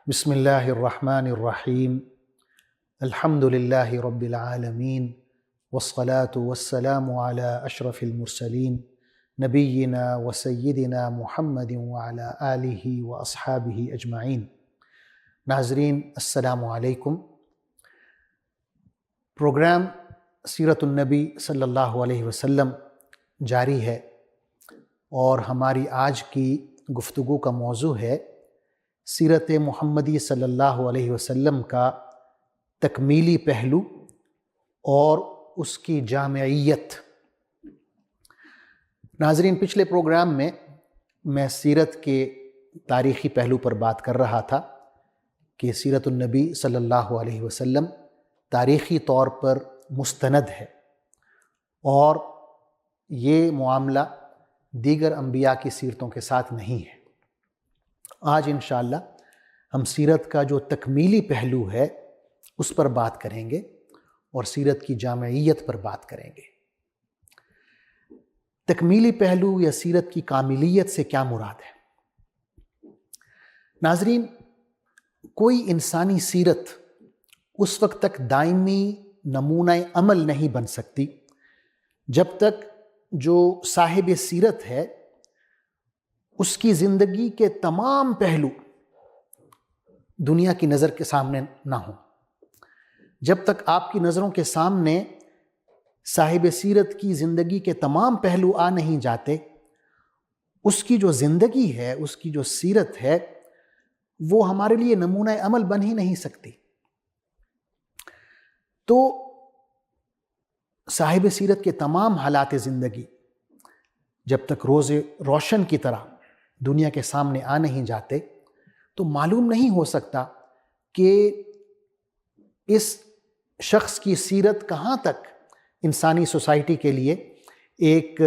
بسم اللہ الرحمن الرحیم الحمد للہ رب العالمین والصلاة والسلام علی اشرف المرسلین نبینا و سیدنا محمد وعلی آلہ و اصحابہ اجمعین۔ ناظرین السلام علیکم۔ پروگرام سیرت النبی صلی اللہ علیہ وسلم جاری ہے اور ہماری آج کی گفتگو کا موضوع ہے سیرت محمدی صلی اللہ علیہ وسلم کا تکمیلی پہلو اور اس کی جامعیت۔ ناظرین، پچھلے پروگرام میں سیرت کے تاریخی پہلو پر بات کر رہا تھا کہ سیرت النبی صلی اللہ علیہ وسلم تاریخی طور پر مستند ہے اور یہ معاملہ دیگر انبیاء کی سیرتوں کے ساتھ نہیں ہے۔ آج انشاءاللہ ہم سیرت کا جو تکمیلی پہلو ہے اس پر بات کریں گے اور سیرت کی جامعیت پر بات کریں گے۔ تکمیلی پہلو یا سیرت کی کاملیت سے کیا مراد ہے؟ ناظرین، کوئی انسانی سیرت اس وقت تک دائمی نمونہ عمل نہیں بن سکتی جب تک جو صاحب سیرت ہے اس کی زندگی کے تمام پہلو دنیا کی نظر کے سامنے نہ ہوں۔ جب تک آپ کی نظروں کے سامنے صاحب سیرت کی زندگی کے تمام پہلو آ نہیں جاتے، اس کی جو زندگی ہے، اس کی جو سیرت ہے، وہ ہمارے لیے نمونہ عمل بن ہی نہیں سکتی۔ تو صاحب سیرت کے تمام حالات زندگی جب تک روز روشن کی طرح دنیا کے سامنے آ نہیں جاتے تو معلوم نہیں ہو سکتا کہ اس شخص کی سیرت کہاں تک انسانی سوسائٹی کے لیے ایک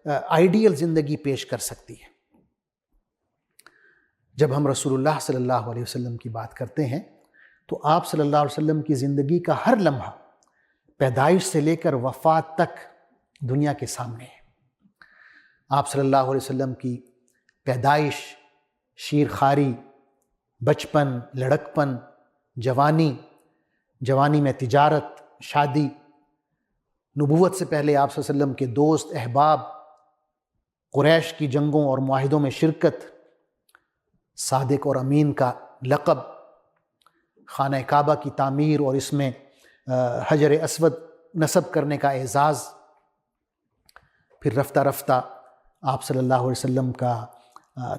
آئیڈیل زندگی پیش کر سکتی ہے۔ جب ہم رسول اللہ صلی اللہ علیہ وسلم کی بات کرتے ہیں تو آپ صلی اللہ علیہ وسلم کی زندگی کا ہر لمحہ پیدائش سے لے کر وفات تک دنیا کے سامنے ہے۔ آپ صلی اللہ علیہ وسلم کی پیدائش، شیرخواری، بچپن، لڑکپن، جوانی میں تجارت، شادی، نبوت سے پہلے آپ صلی اللہ علیہ وسلم کے دوست، احباب، قریش کی جنگوں اور معاہدوں میں شرکت، صادق اور امین کا لقب، خانہ کعبہ کی تعمیر اور اس میں حجر اسود نصب کرنے کا اعزاز، پھر رفتہ رفتہ آپ صلی اللہ علیہ وسلم کا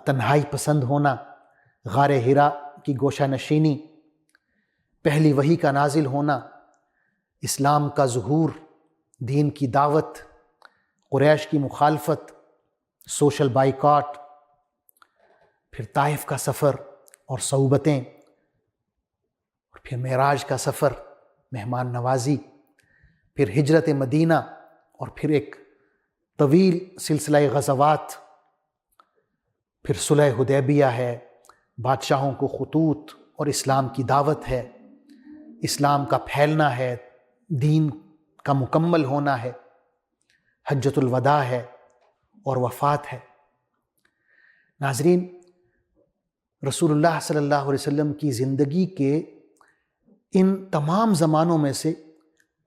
تنہائی پسند ہونا، غار حرا کی گوشہ نشینی، پہلی وحی کا نازل ہونا، اسلام کا ظہور، دین کی دعوت، قریش کی مخالفت، سوشل بائیکاٹ، پھر طائف کا سفر اور صعوبتیں، اور پھر معراج کا سفر، مہمان نوازی، پھر ہجرت مدینہ، اور پھر ایک طویل سلسلہ غزوات، پھر صلح حدیبیہ ہے، بادشاہوں کو خطوط اور اسلام کی دعوت ہے، اسلام کا پھیلنا ہے، دین کا مکمل ہونا ہے، حجۃ الوداع ہے اور وفات ہے۔ ناظرین، رسول اللہ صلی اللہ علیہ وسلم کی زندگی کے ان تمام زمانوں میں سے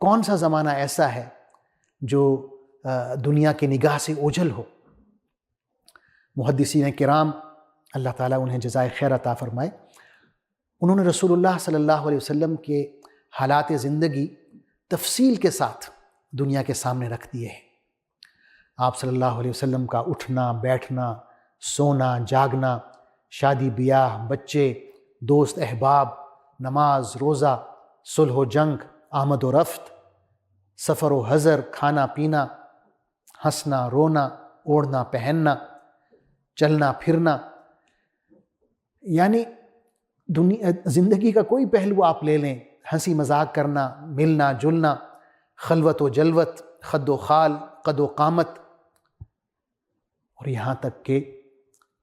کون سا زمانہ ایسا ہے جو دنیا کی نگاہ سے اوجھل ہو؟ محدثین کرام اللہ تعالیٰ انہیں جزائے خیر عطا فرمائے، انہوں نے رسول اللہ صلی اللہ علیہ وسلم کے حالات زندگی تفصیل کے ساتھ دنیا کے سامنے رکھ دیے ہیں۔ آپ صلی اللہ علیہ وسلم کا اٹھنا، بیٹھنا، سونا، جاگنا، شادی بیاہ، بچے، دوست احباب، نماز، روزہ، صلح و جنگ، آمد و رفت، سفر و حضر، کھانا پینا، ہنسنا، رونا، اوڑھنا، پہننا، چلنا پھرنا، یعنی زندگی کا کوئی پہلو آپ لے لیں، ہنسی مذاق کرنا، ملنا جلنا، خلوت و جلوت، خد و خال، قد و قامت، اور یہاں تک کہ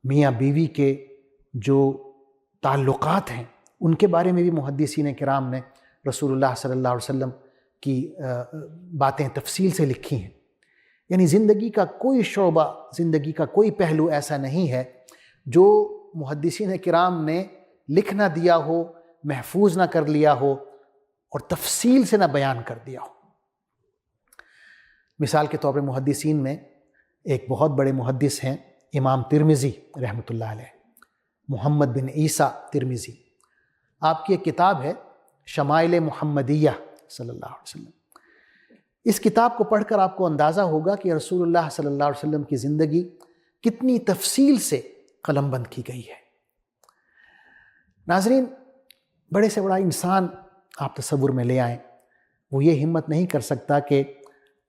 میاں بیوی کے جو تعلقات ہیں ان کے بارے میں بھی محدثین کرام نے رسول اللہ صلی اللہ علیہ وسلم کی باتیں تفصیل سے لکھی ہیں۔ یعنی زندگی کا کوئی شعبہ، زندگی کا کوئی پہلو ایسا نہیں ہے جو محدثین کرام نے لکھ نہ دیا ہو، محفوظ نہ کر لیا ہو اور تفصیل سے نہ بیان کر دیا ہو۔ مثال کے طور پر محدثین میں ایک بہت بڑے محدث ہیں امام ترمذی رحمۃ اللہ علیہ، محمد بن عیسیٰ ترمذی۔ آپ کی ایک کتاب ہے شمائل محمدیہ صلی اللہ علیہ وسلم۔ اس کتاب کو پڑھ کر آپ کو اندازہ ہوگا کہ رسول اللہ صلی اللہ علیہ وسلم کی زندگی کتنی تفصیل سے قلم بند کی گئی ہے۔ ناظرین، بڑے سے بڑا انسان آپ تصور میں لے آئیں، وہ یہ ہمت نہیں کر سکتا کہ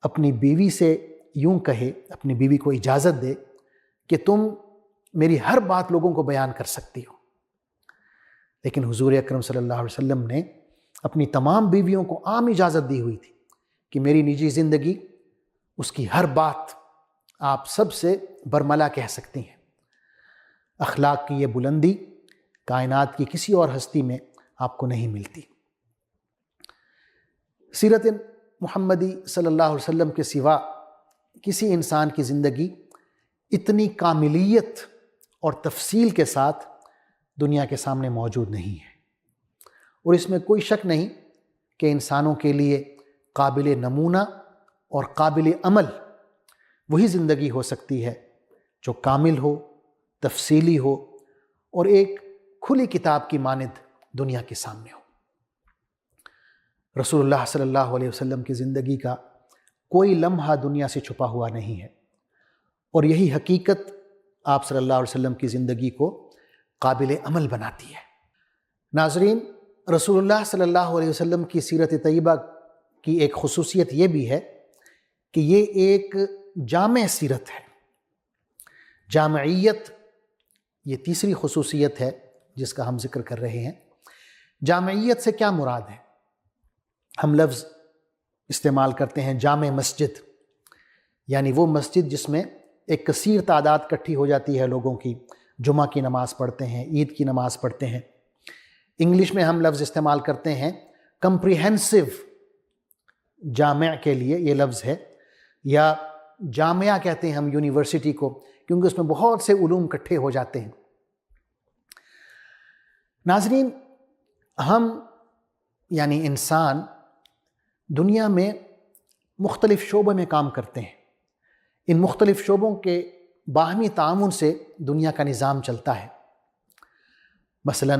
اپنی بیوی سے یوں کہے، اپنی بیوی کو اجازت دے کہ تم میری ہر بات لوگوں کو بیان کر سکتی ہو۔ لیکن حضور اکرم صلی اللہ علیہ وسلم نے اپنی تمام بیویوں کو عام اجازت دی ہوئی تھی کہ میری نجی زندگی، اس کی ہر بات آپ سب سے برملا کہہ سکتی ہیں۔ اخلاق کی یہ بلندی کائنات کی کسی اور ہستی میں آپ کو نہیں ملتی۔ سیرت محمدی صلی اللہ علیہ وسلم کے سوا کسی انسان کی زندگی اتنی کاملیت اور تفصیل کے ساتھ دنیا کے سامنے موجود نہیں ہے، اور اس میں کوئی شک نہیں کہ انسانوں کے لیے قابل نمونہ اور قابل عمل وہی زندگی ہو سکتی ہے جو کامل ہو، تفصیلی ہو اور ایک کھلی کتاب کی مانند دنیا کے سامنے ہو۔ رسول اللہ صلی اللہ علیہ وسلم کی زندگی کا کوئی لمحہ دنیا سے چھپا ہوا نہیں ہے، اور یہی حقیقت آپ صلی اللہ علیہ وسلم کی زندگی کو قابل عمل بناتی ہے۔ ناظرین، رسول اللہ صلی اللہ علیہ وسلم کی سیرت طیبہ کی ایک خصوصیت یہ بھی ہے کہ یہ ایک جامع سیرت ہے۔ جامعیت یہ تیسری خصوصیت ہے جس کا ہم ذکر کر رہے ہیں۔ جامعیت سے کیا مراد ہے؟ ہم لفظ استعمال کرتے ہیں جامع مسجد، یعنی وہ مسجد جس میں ایک کثیر تعداد اکٹھی ہو جاتی ہے لوگوں کی، جمعہ کی نماز پڑھتے ہیں، عید کی نماز پڑھتے ہیں۔ انگلش میں ہم لفظ استعمال کرتے ہیں کمپریہنسو، جامع کے لیے یہ لفظ ہے، یا جامعہ کہتے ہیں ہم یونیورسٹی کو، کیونکہ اس میں بہت سے علوم اکٹھے ہو جاتے ہیں۔ ناظرین، ہم یعنی انسان دنیا میں مختلف شعبوں میں کام کرتے ہیں۔ ان مختلف شعبوں کے باہمی تعاون سے دنیا کا نظام چلتا ہے۔ مثلا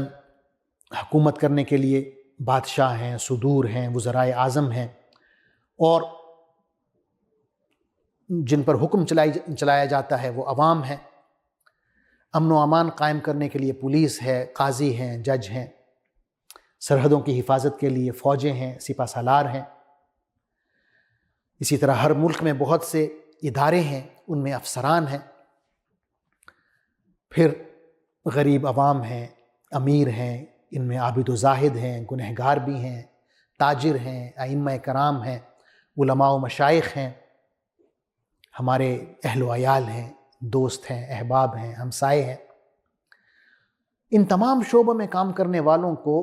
حکومت کرنے کے لیے بادشاہ ہیں، صدور ہیں، وزرائے اعظم ہیں، اور جن پر حکم چلایا جاتا ہے وہ عوام ہیں۔ امن و امان قائم کرنے کے لیے پولیس ہے، قاضی ہیں، جج ہیں۔ سرحدوں کی حفاظت کے لیے فوجیں ہیں، سپہ سالار ہیں۔ اسی طرح ہر ملک میں بہت سے ادارے ہیں، ان میں افسران ہیں۔ پھر غریب عوام ہیں، امیر ہیں، ان میں عابد و زاہد ہیں، گنہگار بھی ہیں، تاجر ہیں، ائمہ کرام ہیں، علماء و مشائخ ہیں، ہمارے اہل و عیال ہیں، دوست ہیں، احباب ہیں، ہمسائے ہیں۔ ان تمام شعبوں میں کام کرنے والوں کو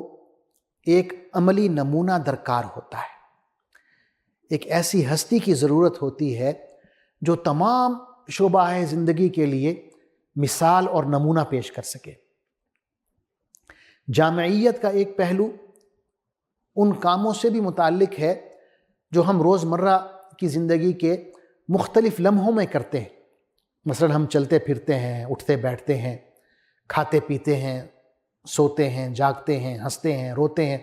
ایک عملی نمونہ درکار ہوتا ہے۔ ایک ایسی ہستی کی ضرورت ہوتی ہے جو تمام شعبہ زندگی کے لیے مثال اور نمونہ پیش کر سکے۔ جامعیت کا ایک پہلو ان کاموں سے بھی متعلق ہے جو ہم روزمرہ کی زندگی کے مختلف لمحوں میں کرتے ہیں۔ مثلا ہم چلتے پھرتے ہیں، اٹھتے بیٹھتے ہیں، کھاتے پیتے ہیں، سوتے ہیں، جاگتے ہیں، ہنستے ہیں، روتے ہیں،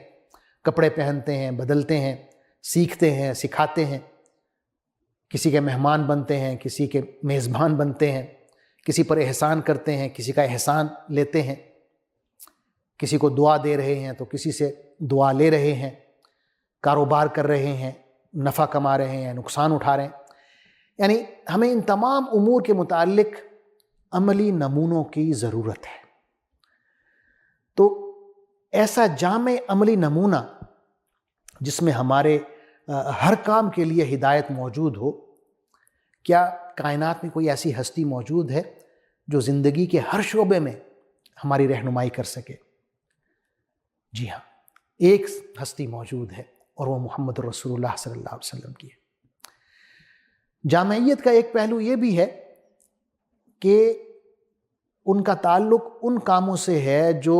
کپڑے پہنتے ہیں، بدلتے ہیں، سیکھتے ہیں، سکھاتے ہیں، کسی کے مہمان بنتے ہیں، کسی کے میزبان بنتے ہیں، کسی پر احسان کرتے ہیں، کسی کا احسان لیتے ہیں، کسی کو دعا دے رہے ہیں تو کسی سے دعا لے رہے ہیں، کاروبار کر رہے ہیں، نفع کما رہے ہیں، نقصان اٹھا رہے ہیں۔ یعنی ہمیں ان تمام امور کے متعلق عملی نمونوں کی ضرورت ہے۔ تو ایسا جامع عملی نمونہ جس میں ہمارے ہر کام کے لیے ہدایت موجود ہو، کیا کائنات میں کوئی ایسی ہستی موجود ہے جو زندگی کے ہر شعبے میں ہماری رہنمائی کر سکے؟ جی ہاں، ایک ہستی موجود ہے، اور وہ محمد رسول اللہ صلی اللہ علیہ وسلم کی ہے۔ جامعیت کا ایک پہلو یہ بھی ہے کہ ان کا تعلق ان کاموں سے ہے جو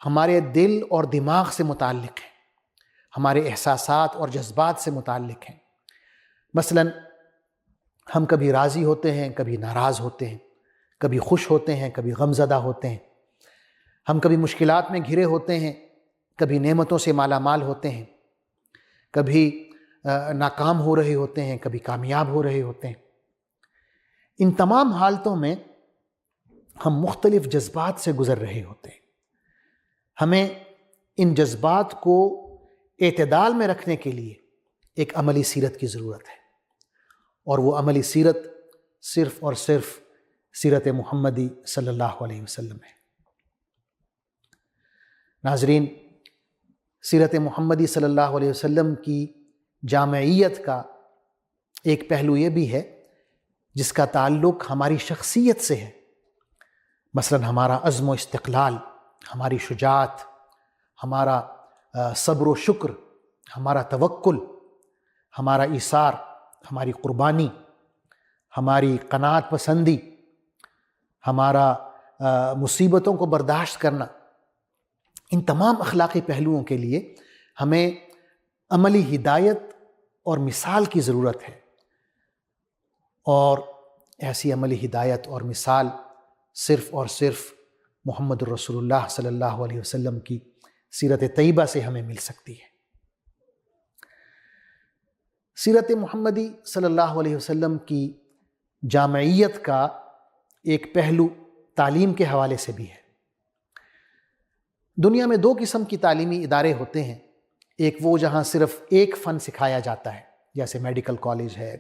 ہمارے دل اور دماغ سے متعلق ہیں، ہمارے احساسات اور جذبات سے متعلق ہیں۔ مثلاً ہم کبھی راضی ہوتے ہیں، کبھی ناراض ہوتے ہیں، کبھی خوش ہوتے ہیں، کبھی غمزدہ ہوتے ہیں۔ ہم کبھی مشکلات میں گھرے ہوتے ہیں، کبھی نعمتوں سے مالا مال ہوتے ہیں، کبھی ناکام ہو رہے ہوتے ہیں، کبھی کامیاب ہو رہے ہوتے ہیں۔ ان تمام حالتوں میں ہم مختلف جذبات سے گزر رہے ہوتے ہیں۔ ہمیں ان جذبات کو اعتدال میں رکھنے کے لیے ایک عملی سیرت کی ضرورت ہے، اور وہ عملی سیرت صرف اور صرف سیرت محمدی صلی اللہ علیہ وسلم ہے۔ ناظرین، سیرت محمدی صلی اللہ علیہ وسلم کی جامعیت کا ایک پہلو یہ بھی ہے جس کا تعلق ہماری شخصیت سے ہے۔ مثلاً ہمارا عزم و استقلال، ہماری شجاعت، ہمارا صبر و شکر، ہمارا توکل، ہمارا ایثار، ہماری قربانی، ہماری قناعت پسندی، ہمارا مصیبتوں کو برداشت کرنا۔ ان تمام اخلاقی پہلوؤں کے لیے ہمیں عملی ہدایت اور مثال کی ضرورت ہے، اور ایسی عملی ہدایت اور مثال صرف اور صرف محمد الرسول اللہ صلی اللہ علیہ وسلم کی سیرت طیبہ سے ہمیں مل سکتی ہے۔ سیرت محمدی صلی اللہ علیہ وسلم کی جامعیت کا ایک پہلو تعلیم کے حوالے سے بھی ہے۔ دنیا میں دو قسم کی تعلیمی ادارے ہوتے ہیں، ایک وہ جہاں صرف ایک فن سکھایا جاتا ہے، جیسے میڈیکل کالج ہے،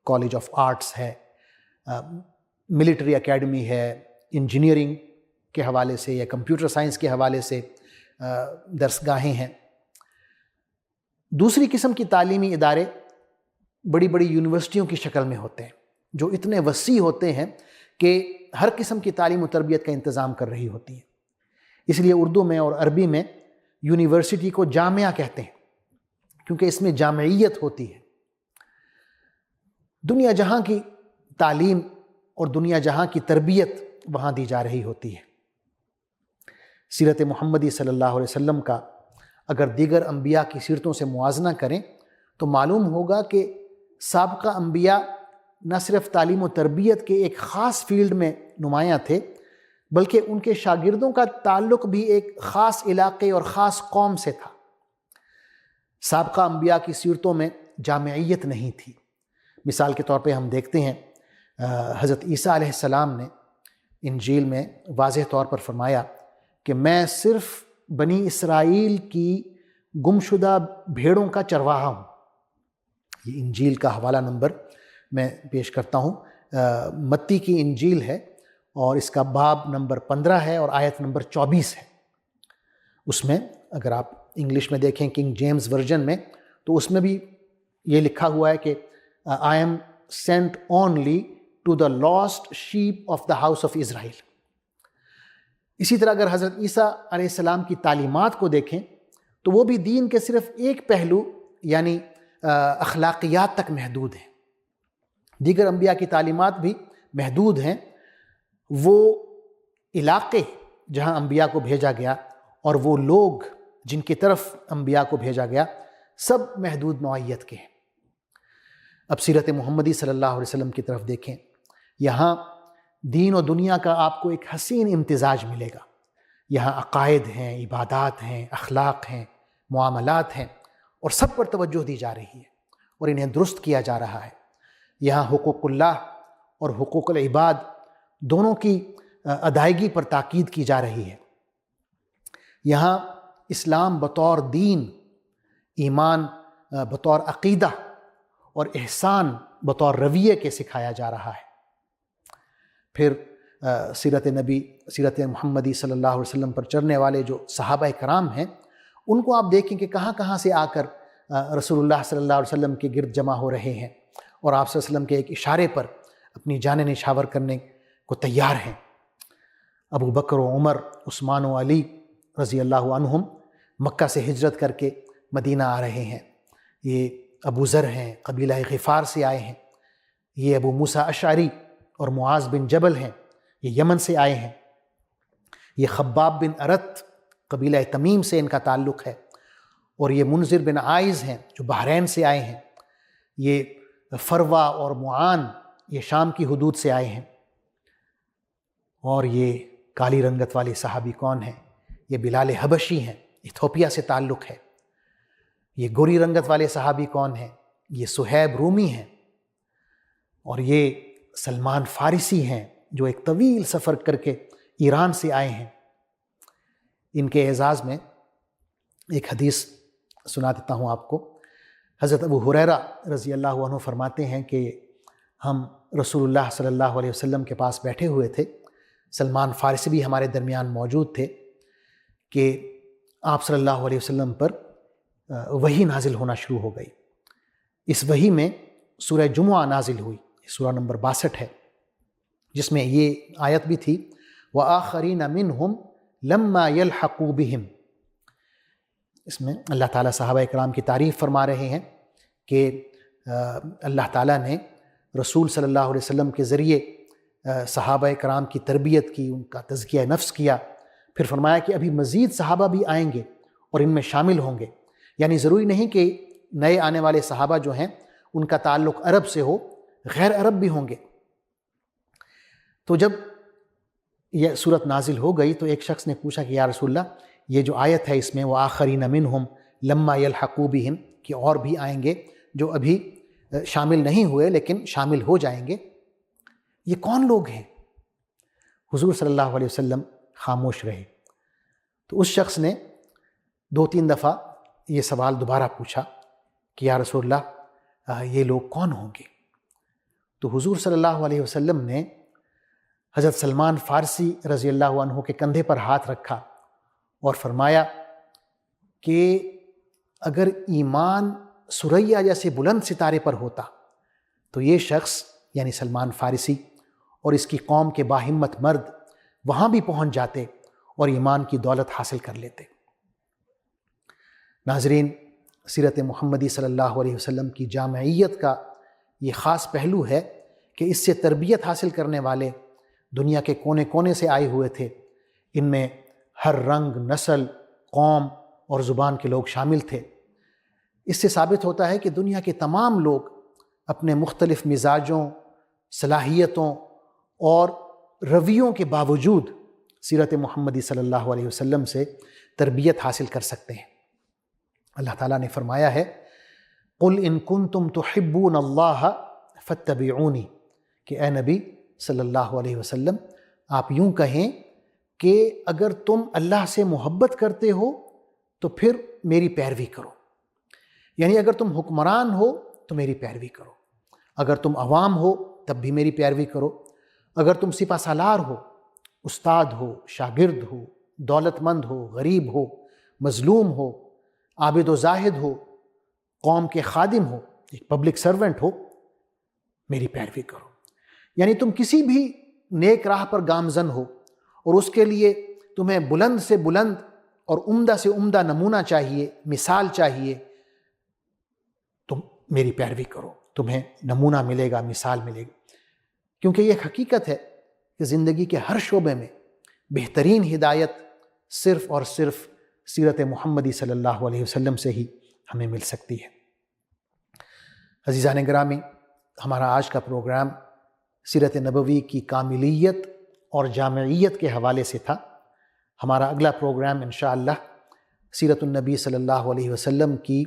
کالج آف آرٹس ہے، ملٹری اکیڈمی ہے، انجینئرنگ کے حوالے سے یا کمپیوٹر سائنس کے حوالے سے درسگاہیں ہیں۔ دوسری قسم کی تعلیمی ادارے بڑی بڑی یونیورسٹیوں کی شکل میں ہوتے ہیں، جو اتنے وسیع ہوتے ہیں کہ ہر قسم کی تعلیم و تربیت کا انتظام کر رہی ہوتی ہیں۔ اس لیے اردو میں اور عربی میں یونیورسٹی کو جامعہ کہتے ہیں، کیونکہ اس میں جامعیت ہوتی ہے۔ دنیا جہاں کی تعلیم اور دنیا جہاں کی تربیت وہاں دی جا رہی ہوتی ہے۔ سیرت محمدی صلی اللہ علیہ وسلم کا اگر دیگر انبیاء کی سیرتوں سے موازنہ کریں تو معلوم ہوگا کہ سابقہ انبیاء نہ صرف تعلیم و تربیت کے ایک خاص فیلڈ میں نمایاں تھے، بلکہ ان کے شاگردوں کا تعلق بھی ایک خاص علاقے اور خاص قوم سے تھا۔ سابقہ انبیاء کی سیرتوں میں جامعیت نہیں تھی۔ مثال کے طور پہ ہم دیکھتے ہیں حضرت عیسیٰ علیہ السلام نے انجیل میں واضح طور پر فرمایا کہ میں صرف بنی اسرائیل کی گمشدہ بھیڑوں کا چرواہا ہوں۔ یہ انجیل کا حوالہ نمبر میں پیش کرتا ہوں، متی کی انجیل ہے اور اس کا باب نمبر 15 ہے اور آیت نمبر 24 ہے۔ اس میں اگر آپ انگلش میں دیکھیں کنگ جیمز ورژن میں تو اس میں بھی یہ لکھا ہوا ہے کہ I am sent only to the lost sheep of the house of Israel۔ اسی طرح اگر حضرت عیسیٰ علیہ السلام کی تعلیمات کو دیکھیں تو وہ بھی دین کے صرف ایک پہلو یعنی اخلاقیات تک محدود ہیں۔ دیگر انبیاء کی تعلیمات بھی محدود ہیں، وہ علاقے جہاں انبیاء کو بھیجا گیا اور وہ لوگ جن کی طرف انبیاء کو بھیجا گیا سب محدود نوعیت کے ہیں۔ اب سیرت محمدی صلی اللہ علیہ وسلم کی طرف دیکھیں، یہاں دین و دنیا کا آپ کو ایک حسین امتزاج ملے گا۔ یہاں عقائد ہیں، عبادات ہیں، اخلاق ہیں، معاملات ہیں، اور سب پر توجہ دی جا رہی ہے اور انہیں درست کیا جا رہا ہے۔ یہاں حقوق اللہ اور حقوق العباد دونوں کی ادائیگی پر تاکید کی جا رہی ہے۔ یہاں اسلام بطور دین، ایمان بطور عقیدہ اور احسان بطور رویے کے سکھایا جا رہا ہے۔ پھر سیرت محمدی صلی اللہ علیہ وسلم پر چلنے والے جو صحابہ کرام ہیں، ان کو آپ دیکھیں کہ کہاں کہاں سے آ کر رسول اللہ صلی اللہ علیہ وسلم کے گرد جمع ہو رہے ہیں اور آپ صلی اللہ علیہ وسلم کے ایک اشارے پر اپنی جانیں نشاور کرنے کو تیار ہیں۔ ابو بکر و عمر، عثمان و علی رضی اللہ عنہم مکہ سے ہجرت کر کے مدینہ آ رہے ہیں۔ یہ ابو ذر ہیں، قبیلہ غفار سے آئے ہیں۔ یہ ابو موسیٰ اشعری اور معاذ بن جبل ہیں، یہ یمن سے آئے ہیں۔ یہ خباب بن ارت قبیلہ تمیم سے ان کا تعلق ہے، اور یہ منذر بن عائز ہیں جو بحرین سے آئے ہیں، یہ فروا اور معان یہ شام کی حدود سے آئے ہیں، اور یہ کالی رنگت والے صحابی کون ہیں؟ یہ بلال حبشی ہیں، ایتھوپیا سے تعلق ہے۔ یہ گوری رنگت والے صحابی کون ہیں؟ یہ صہیب رومی ہیں، اور یہ سلمان فارسی ہیں جو ایک طویل سفر کر کے ایران سے آئے ہیں۔ ان کے اعزاز میں ایک حدیث سنا دیتا ہوں آپ کو۔ حضرت ابو ہریرہ رضی اللہ عنہ فرماتے ہیں کہ ہم رسول اللہ صلی اللہ علیہ وسلم کے پاس بیٹھے ہوئے تھے، سلمان فارسی بھی ہمارے درمیان موجود تھے، کہ آپ صلی اللہ علیہ وسلم پر وحی نازل ہونا شروع ہو گئی۔ اس وحی میں سورہ جمعہ نازل ہوئی، سورہ نمبر 62 ہے، جس میں یہ آیت بھی تھی وَآخَرِينَ مِنْهُمْ لَمَّا يَلْحَقُوا بِهِمْ۔ اس میں اللہ تعالیٰ صحابہ اکرام کی تعریف فرما رہے ہیں کہ اللہ تعالیٰ نے رسول صلی اللہ علیہ وسلم کے ذریعے صحابہ اکرام کی تربیت کی، ان کا تزکیہ نفس کیا، پھر فرمایا کہ ابھی مزید صحابہ بھی آئیں گے اور ان میں شامل ہوں گے۔ یعنی ضروری نہیں کہ نئے آنے والے صحابہ جو ہیں ان کا تعلق عرب سے ہو، غیر عرب بھی ہوں گے۔ تو جب یہ صورت نازل ہو گئی تو ایک شخص نے پوچھا کہ یا رسول اللہ، یہ جو آیت ہے اس میں وَآخَرِينَ مِنْهُمْ لَمَّا يَلْحَقُوا بِهِمْ، کہ اور بھی آئیں گے جو ابھی شامل نہیں ہوئے لیکن شامل ہو جائیں گے، یہ کون لوگ ہیں؟ حضور صلی اللہ علیہ وسلم خاموش رہے۔ تو اس شخص نے 2-3 دفعہ یہ سوال دوبارہ پوچھا کہ یا رسول اللہ یہ لوگ کون ہوں گے؟ تو حضور صلی اللہ علیہ وسلم نے حضرت سلمان فارسی رضی اللہ عنہ کے کندھے پر ہاتھ رکھا اور فرمایا کہ اگر ایمان ثریا جیسے بلند ستارے پر ہوتا تو یہ شخص یعنی سلمان فارسی اور اس کی قوم کے باہمت مرد وہاں بھی پہنچ جاتے اور ایمان کی دولت حاصل کر لیتے۔ ناظرین، سیرت محمدی صلی اللہ علیہ وسلم کی جامعیت کا یہ خاص پہلو ہے کہ اس سے تربیت حاصل کرنے والے دنیا کے کونے کونے سے آئے ہوئے تھے۔ ان میں ہر رنگ، نسل، قوم اور زبان کے لوگ شامل تھے۔ اس سے ثابت ہوتا ہے کہ دنیا کے تمام لوگ اپنے مختلف مزاجوں، صلاحیتوں اور رویوں کے باوجود سیرت محمدی صلی اللہ علیہ وسلم سے تربیت حاصل کر سکتے ہیں۔ اللہ تعالیٰ نے فرمایا ہے قُلْ إِن كُنتُمْ تُحِبُّونَ اللَّهَ فَاتَّبِعُونِي، کہ اے نبی صلی اللہ علیہ وسلم آپ یوں کہیں کہ اگر تم اللہ سے محبت کرتے ہو تو پھر میری پیروی کرو، یعنی اگر تم حکمران ہو تو میری پیروی کرو، اگر تم عوام ہو تب بھی میری پیروی کرو، اگر تم سپہ سالار ہو، استاد ہو، شاگرد ہو، دولت مند ہو، غریب ہو، مظلوم ہو، عابد و زاہد ہو، قوم کے خادم ہو، ایک پبلک سرونٹ ہو، میری پیروی کرو۔ یعنی تم کسی بھی نیک راہ پر گامزن ہو اور اس کے لیے تمہیں بلند سے بلند اور عمدہ سے عمدہ نمونہ چاہیے، مثال چاہیے، تم میری پیروی کرو، تمہیں نمونہ ملے گا، مثال ملے گی۔ کیونکہ یہ ایک حقیقت ہے کہ زندگی کے ہر شعبے میں بہترین ہدایت صرف اور صرف سیرت محمدی صلی اللہ علیہ وسلم سے ہی ہمیں مل سکتی ہے۔ عزیزان گرامی، ہمارا آج کا پروگرام سیرت نبوی کی کاملیت اور جامعیت کے حوالے سے تھا۔ ہمارا اگلا پروگرام انشاءاللہ سیرت النبی صلی اللہ علیہ وسلم کی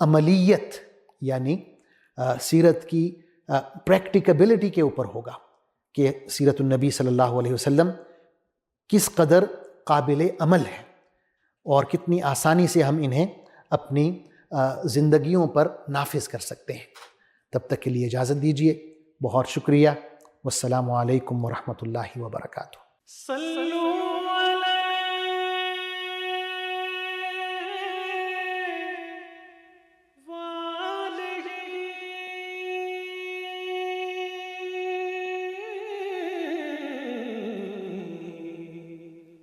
عملیت یعنی سیرت کی پریکٹیکیبلٹی کے اوپر ہوگا کہ سیرت النبی صلی اللہ علیہ وسلم کس قدر قابل عمل ہے اور کتنی آسانی سے ہم انہیں اپنی زندگیوں پر نافذ کر سکتے ہیں۔ تب تک کے لیے اجازت دیجیے، بہت شکریہ، والسلام علیکم ورحمۃ اللہ وبرکاتہ۔